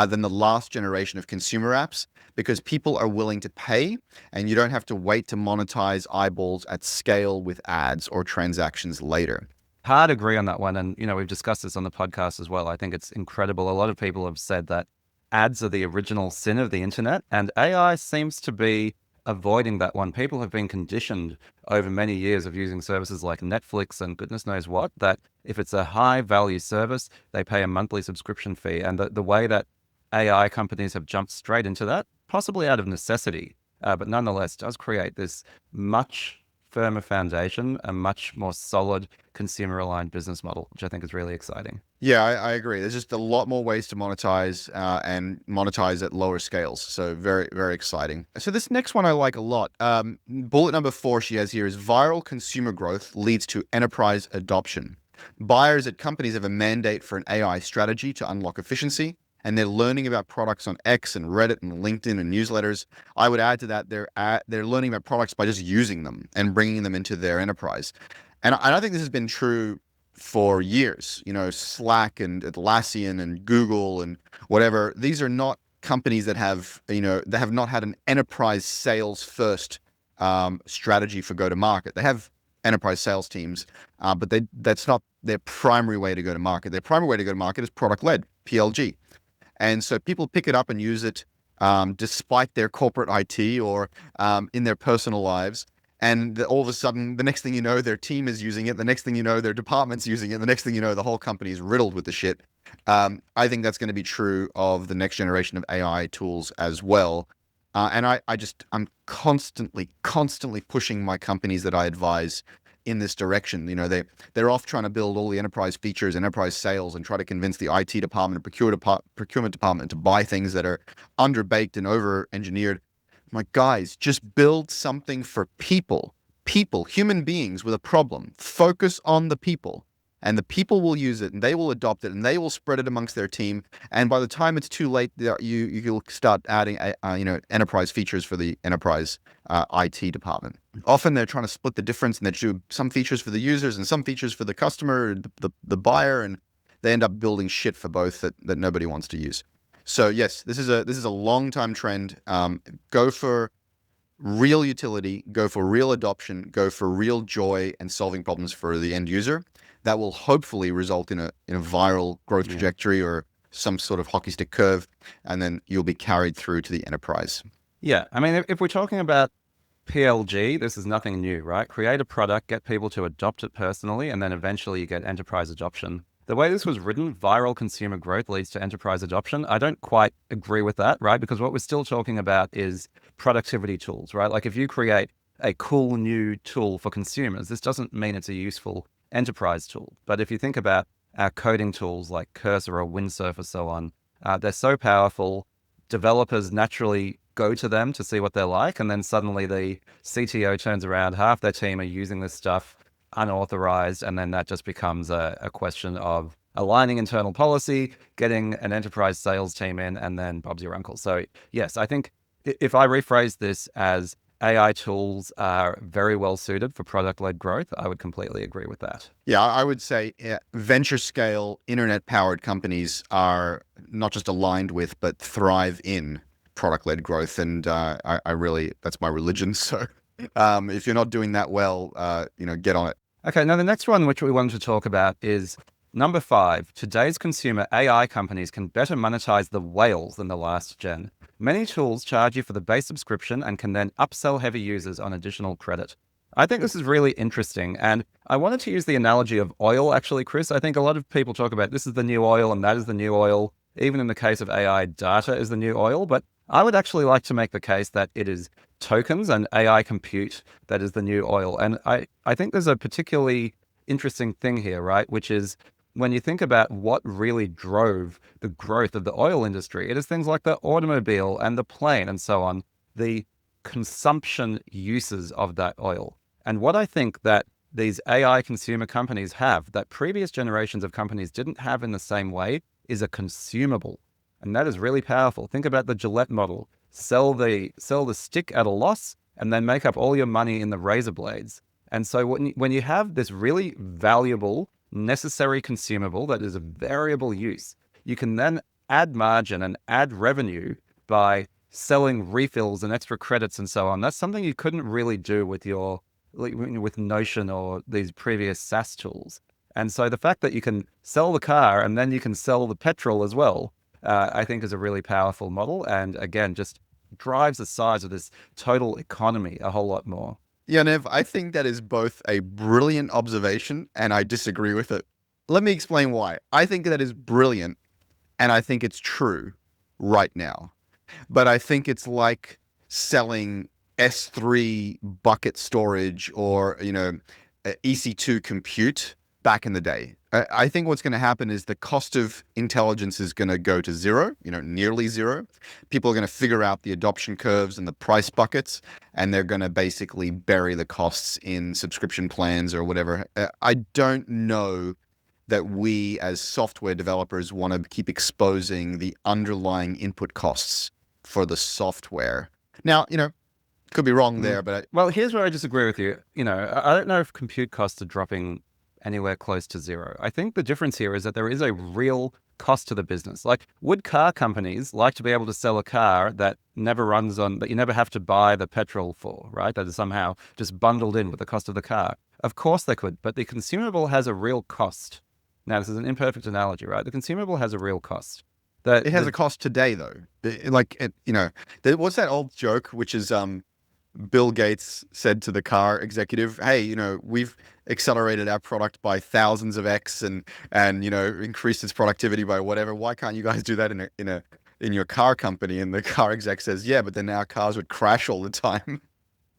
than the last generation of consumer apps, because people are willing to pay and you don't have to wait to monetize eyeballs at scale with ads or transactions later. Hard agree on that one. And, we've discussed this on the podcast as well. I think it's incredible. A lot of people have said that ads are the original sin of the internet, and AI seems to be avoiding that one. People have been conditioned over many years of using services like Netflix and goodness knows what, that if it's a high value service, they pay a monthly subscription fee. And the way that AI companies have jumped straight into that, possibly out of necessity, but nonetheless does create this much firmer foundation, a much more solid consumer-aligned business model, which I think is really exciting. Yeah, I agree. There's just a lot more ways to monetize and monetize at lower scales. So very, very exciting. So this next one I like a lot. Bullet number 4 she has here is viral consumer growth leads to enterprise adoption. Buyers at companies have a mandate for an AI strategy to unlock efficiency, and they're learning about products on X and Reddit and LinkedIn and newsletters. I would add to that, they're learning about products by just using them and bringing them into their enterprise. And I think this has been true for years. Slack and Atlassian and Google and whatever. These are not companies that have not had an enterprise sales first strategy for go-to-market. They have enterprise sales teams, but that's not their primary way to go to market. Their primary way to go to market is product-led, PLG. And so people pick it up and use it despite their corporate IT or in their personal lives. And all of a sudden, the next thing you know, their team is using it. The next thing you know, their department's using it. The next thing you know, the whole company is riddled with the shit. I think that's going to be true of the next generation of AI tools as well. And I'm constantly pushing my companies that I advise in this direction. You know, they're off trying to build all the enterprise features, enterprise sales, and try to convince the IT department and procurement department to buy things that are underbaked and over-engineered. I'm like, guys, just build something for people, human beings with a problem. Focus on the people. And the people will use it, and they will adopt it, and they will spread it amongst their team. And by the time it's too late, you'll start adding, enterprise features for the enterprise IT department. Often they're trying to split the difference, and they do some features for the users and some features for the customer, the buyer, and they end up building shit for both that nobody wants to use. So yes, this is a long time trend. Go for real utility, go for real adoption, go for real joy and solving problems for the end user. That will hopefully result in a viral growth trajectory or some sort of hockey stick curve, and then you'll be carried through to the enterprise. Yeah, I mean, if we're talking about PLG, this is nothing new, right? Create a product, get people to adopt it personally, and then eventually you get enterprise adoption. The way this was written, viral consumer growth leads to enterprise adoption. I don't quite agree with that, right? Because what we're still talking about is productivity tools, right? Like if you create a cool new tool for consumers, this doesn't mean it's a useful enterprise tool. But if you think about our coding tools like Cursor or Windsurf or so on, they're so powerful. Developers naturally go to them to see what they're like. And then suddenly the CTO turns around, half their team are using this stuff unauthorized. And then that just becomes a question of aligning internal policy, getting an enterprise sales team in, and then Bob's your uncle. So yes, I think if I rephrase this as AI tools are very well suited for product-led growth, I would completely agree with that. Yeah, I would say venture scale, internet-powered companies are not just aligned with, but thrive in product-led growth. And I really, that's my religion. So if you're not doing that well, get on it. Okay, now the next one which we wanted to talk about is number 5. Today's consumer AI companies can better monetize the whales than the last gen. Many tools charge you for the base subscription and can then upsell heavy users on additional credit. I think this is really interesting. And I wanted to use the analogy of oil, actually, Chris. I think a lot of people talk about this is the new oil and that is the new oil. Even in the case of AI, data is the new oil. But I would actually like to make the case that it is tokens and AI compute that is the new oil. And I think there's a particularly interesting thing here, right? Which is when you think about what really drove the growth of the oil industry, it is things like the automobile and the plane and so on, the consumption uses of that oil. And what I think that these AI consumer companies have that previous generations of companies didn't have in the same way is a consumable. And that is really powerful. Think about the Gillette model. Sell the stick at a loss and then make up all your money in the razor blades. And so when you have this really valuable, necessary consumable that is a variable use, you can then add margin and add revenue by selling refills and extra credits and so on. That's something you couldn't really do with with Notion or these previous SaaS tools. And so the fact that you can sell the car and then you can sell the petrol as well, I think is a really powerful model. And again, just drives the size of this total economy a whole lot more. Yaniv, I think that is both a brilliant observation and I disagree with it. Let me explain why. I think that is brilliant and I think it's true right now. But I think it's like selling S3 bucket storage or, EC2 compute back in the day. I think what's going to happen is the cost of intelligence is going to go to zero, nearly zero. People are going to figure out the adoption curves and the price buckets, and they're going to basically bury the costs in subscription plans or whatever. I don't know that we as software developers want to keep exposing the underlying input costs for the software. Now, could be wrong there, but... Well, here's where I disagree with you. I don't know if compute costs are dropping anywhere close to zero. I think the difference here is that there is a real cost to the business. Like, would car companies like to be able to sell a car that never runs on, that you never have to buy the petrol for, right? That is somehow just bundled in with the cost of the car. Of course they could, but the consumable has a real cost. Now, this is an imperfect analogy, right? The consumable has a real cost. It has a cost today, though. What's that old joke, which is Bill Gates said to the car executive, "Hey, we've accelerated our product by thousands of X and increased its productivity by whatever. Why can't you guys do that in your car company?" And the car exec says, "Yeah, but then our cars would crash all the time."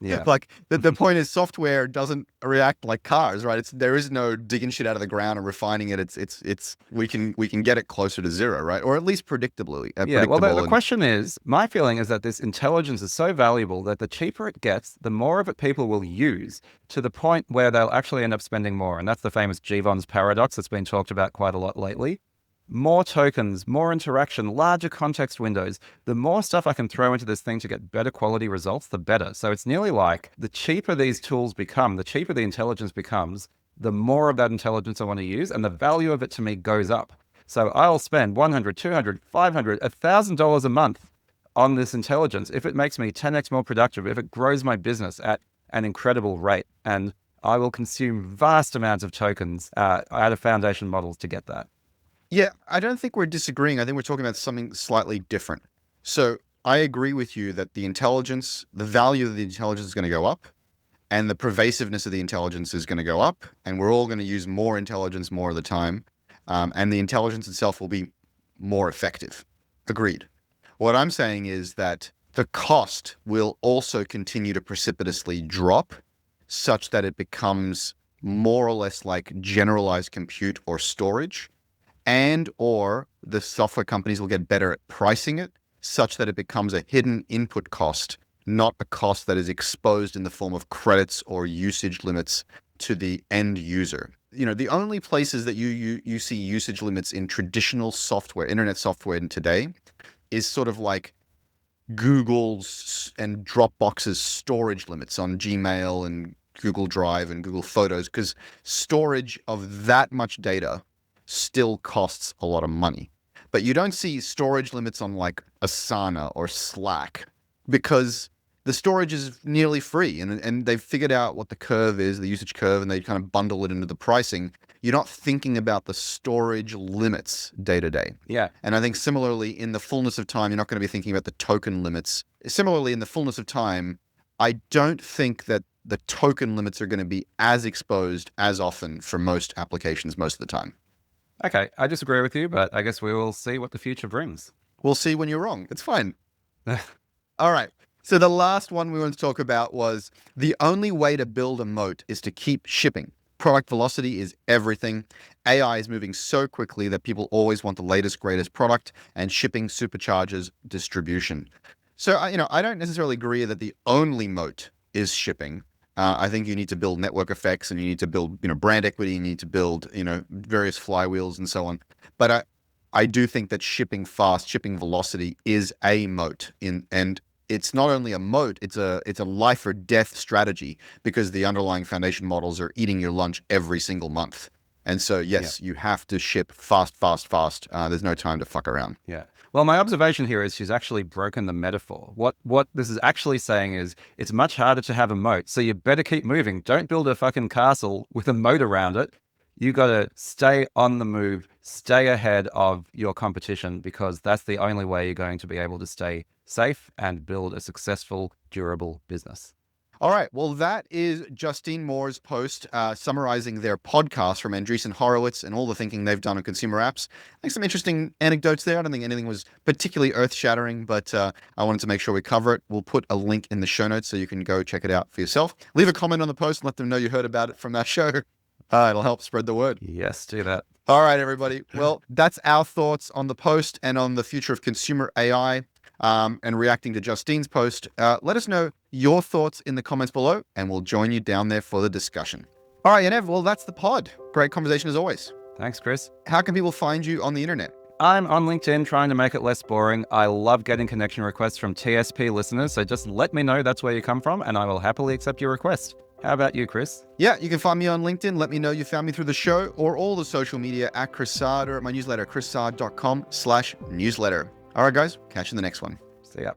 Yeah. Like the point is, software doesn't react like cars, right? There is no digging shit out of the ground and refining it. We can get it closer to zero, right? Or at least predictably. Yeah. Well, the question is, my feeling is that this intelligence is so valuable that the cheaper it gets, the more of it people will use, to the point where they'll actually end up spending more. And that's the famous Jevons paradox that's been talked about quite a lot lately. More tokens, more interaction, larger context windows. The more stuff I can throw into this thing to get better quality results, the better. So it's nearly like the cheaper these tools become, the cheaper the intelligence becomes, the more of that intelligence I want to use, and the value of it to me goes up. So I'll spend $100, $200, $500, $1,000 a month on this intelligence if it makes me 10x more productive, if it grows my business at an incredible rate. And I will consume vast amounts of tokens out of foundation models to get that. Yeah, I don't think we're disagreeing. I think we're talking about something slightly different. So I agree with you that the value of the intelligence is going to go up, and the pervasiveness of the intelligence is going to go up, and we're all going to use more intelligence more of the time, and the intelligence itself will be more effective. Agreed. What I'm saying is that the cost will also continue to precipitously drop such that it becomes more or less like generalized compute or storage, and or the software companies will get better at pricing it such that it becomes a hidden input cost, not a cost that is exposed in the form of credits or usage limits to the end user. The only places that you see usage limits in traditional software, internet software today, is sort of like Google's and Dropbox's storage limits on Gmail and Google Drive and Google Photos, because storage of that much data still costs a lot of money. But you don't see storage limits on like Asana or Slack, because the storage is nearly free, and they've figured out what the curve is, the usage curve, and they kind of bundle it into the pricing. You're not thinking about the storage limits day to day. Yeah. And I think similarly, in the fullness of time, you're not going to be thinking about the token limits. Similarly, in the fullness of time, I don't think that the token limits are going to be as exposed as often for most applications most of the time. Okay, I disagree with you, but I guess we will see what the future brings. We'll see when you're wrong. It's fine. All right. So the last one we wanted to talk about was the only way to build a moat is to keep shipping. Product velocity is everything. AI is moving so quickly that people always want the latest, greatest product, and shipping supercharges distribution. So, I don't necessarily agree that the only moat is shipping. I think you need to build network effects, and you need to build, brand equity. You need to build, various flywheels and so on. But I do think that shipping fast, shipping velocity is a moat. And it's not only a moat; it's a life or death strategy, because the underlying foundation models are eating your lunch every single month. And so, yes, You have to ship fast. There's no time to fuck around. Yeah. Well, my observation here is she's actually broken the metaphor. What this is actually saying is it's much harder to have a moat, so you better keep moving. Don't build a fucking castle with a moat around it. You got to stay on the move, stay ahead of your competition, because that's the only way you're going to be able to stay safe and build a successful, durable business. All right. Well, that is Justine Moore's post summarizing their podcast from Andreessen Horowitz and all the thinking they've done on consumer apps. I think some interesting anecdotes there. I don't think anything was particularly earth-shattering, but I wanted to make sure we cover it. We'll put a link in the show notes so you can go check it out for yourself. Leave a comment on the post and let them know you heard about it from our show. It'll help spread the word. Yes, do that. All right, everybody. Well, that's our thoughts on the post and on the future of consumer AI. And reacting to Justine's post. Let us know your thoughts in the comments below, and we'll join you down there for the discussion. All right, Yaniv, well, that's the pod. Great conversation as always. Thanks, Chris. How can people find you on the internet? I'm on LinkedIn trying to make it less boring. I love getting connection requests from TSP listeners, so just let me know that's where you come from, and I will happily accept your request. How about you, Chris? Yeah, you can find me on LinkedIn. Let me know you found me through the show or all the social media at Chris Saad or at my newsletter, chrissaad.com/newsletter. All right, guys, catch you in the next one. See ya.